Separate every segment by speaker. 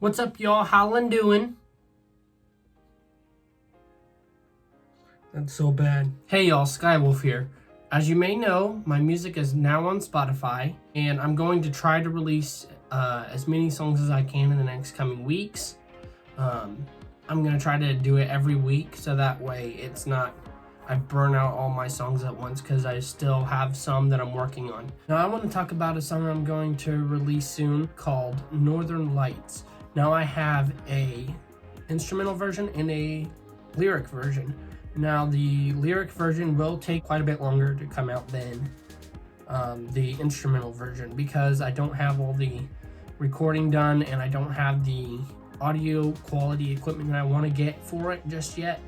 Speaker 1: What's up, y'all? Howlin' doing? That's so bad. Hey, y'all, Skywolf here. As you may know, my music is now on Spotify, and I'm going to try to release as many songs as I can in the next coming weeks. I'm going to try to do it every week, so that way it's not I burn out all my songs at once, because I still have some that I'm working on. Now, I want to talk about a song I'm going to release soon called Northern Lights. Now, I have a instrumental version and a lyric version. Now, the lyric version will take quite a bit longer to come out than the instrumental version, because I don't have all the recording done and I don't have the audio quality equipment that I want to get for it just yet.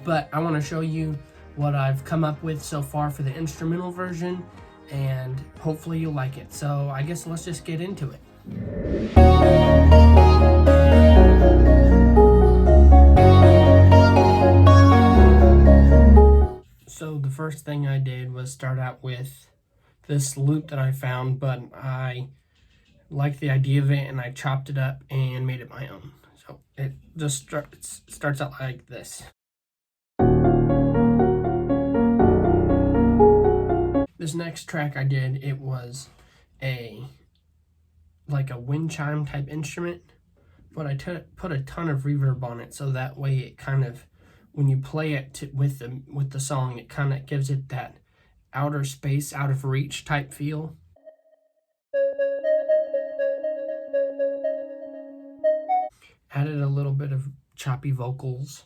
Speaker 1: But I want to show you what I've come up with so far for the instrumental version, and hopefully you'll like it. So I guess let's just get into it. So the first thing I did was start out with this loop that I found, but I liked the idea of it and I chopped it up and made it my own. So it just starts out like this. This next track I did, it was like a wind chime type instrument, but I put a ton of reverb on it, so that way it kind of, when you play it with the song, it kind of gives it that outer space, out of reach type feel. Added a little bit of choppy vocals.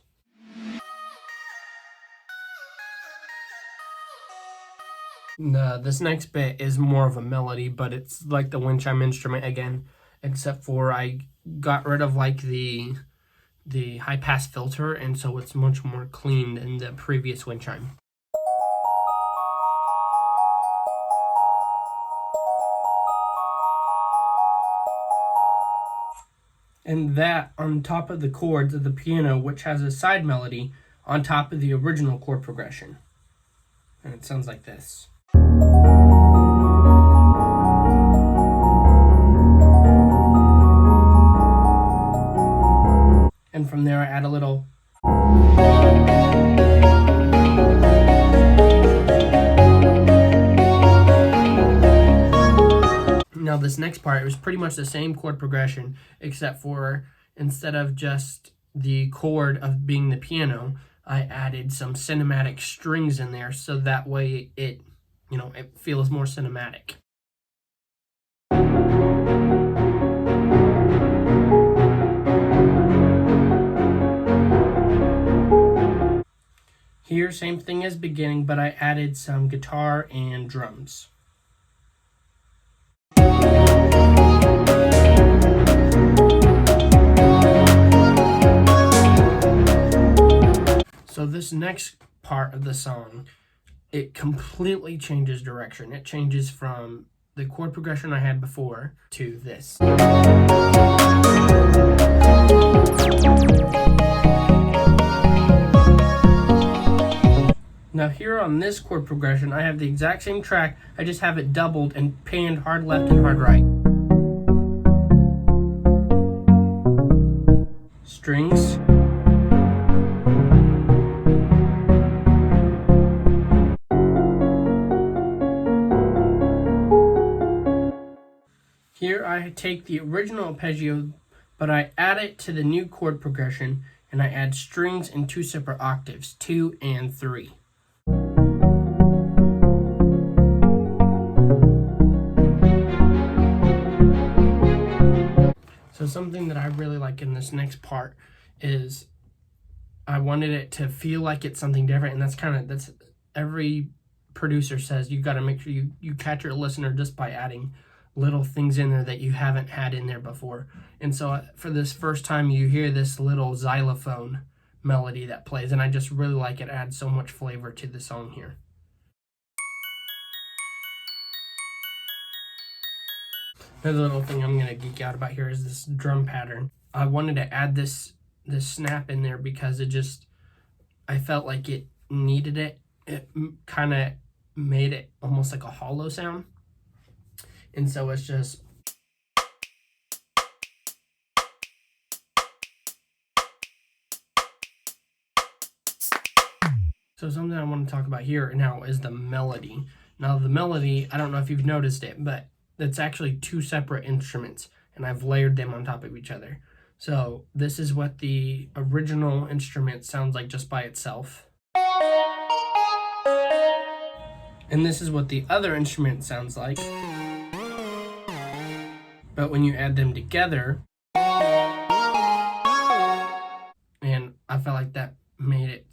Speaker 1: This next bit is more of a melody, but it's like the wind chime instrument again, except for I got rid of like the high pass filter, and so it's much more clean than the previous wind chime. And that on top of the chords of the piano, which has a side melody on top of the original chord progression. And it sounds like this. And from there I add a little. Now this next part, it was pretty much the same chord progression, except for instead of just the chord of being the piano, I added some cinematic strings in there, so that way it feels more cinematic. Here, same thing as beginning, but I added some guitar and drums. So this next part of the song, it completely changes direction. It changes from the chord progression I had before to this. Now here on this chord progression, I have the exact same track, I just have it doubled and panned hard left and hard right. Strings. Here I take the original arpeggio, but I add it to the new chord progression, and I add strings in two separate octaves, 2 and 3. So something that I really like in this next part is I wanted it to feel like it's something different, and that's every producer says you got to make sure you catch your listener just by adding little things in there that you haven't had in there before. And so for this first time, you hear this little xylophone melody that plays, and I just really like it. It adds so much flavor to the song here. Another little thing I'm gonna geek out about here is this drum pattern. I wanted to add this snap in there because I felt like it needed it. It kind of made it almost like a hollow sound. And so it's just So something I want to talk about here now is the melody. Now the melody, I don't know if you've noticed it, but it's actually two separate instruments, and I've layered them on top of each other. So this is what the original instrument sounds like just by itself. And this is what the other instrument sounds like. But when you add them together, and I felt like that made it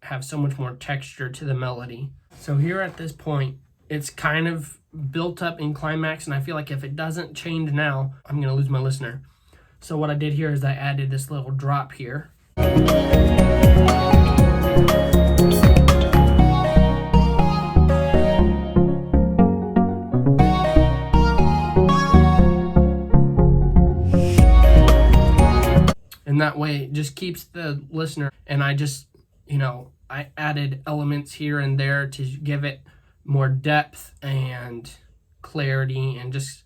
Speaker 1: have so much more texture to the melody. So here at this point, it's kind of built up in climax, and I feel like if it doesn't change now, I'm gonna lose my listener. So what I did here is I added this little drop here. And that way it just keeps the listener, and I just, I added elements here and there to give it more depth and clarity, and just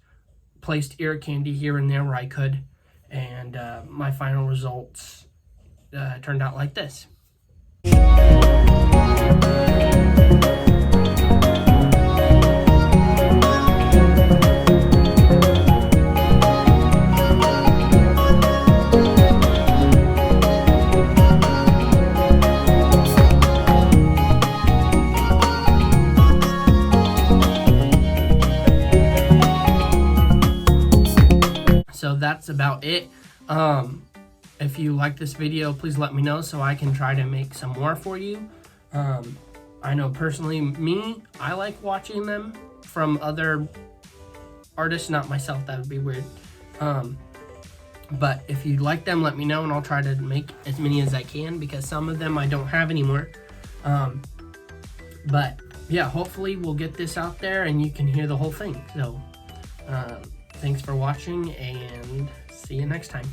Speaker 1: placed ear candy here and there where I could. And my final results turned out like this. So that's about it. If you like this video, please let me know so I can try to make some more for you. I know personally, I like watching them from other artists, not myself, that would be weird. But if you like them, let me know, and I'll try to make as many as I can, because some of them I don't have anymore. But yeah, hopefully we'll get this out there and you can hear the whole thing. So thanks for watching, and see you next time.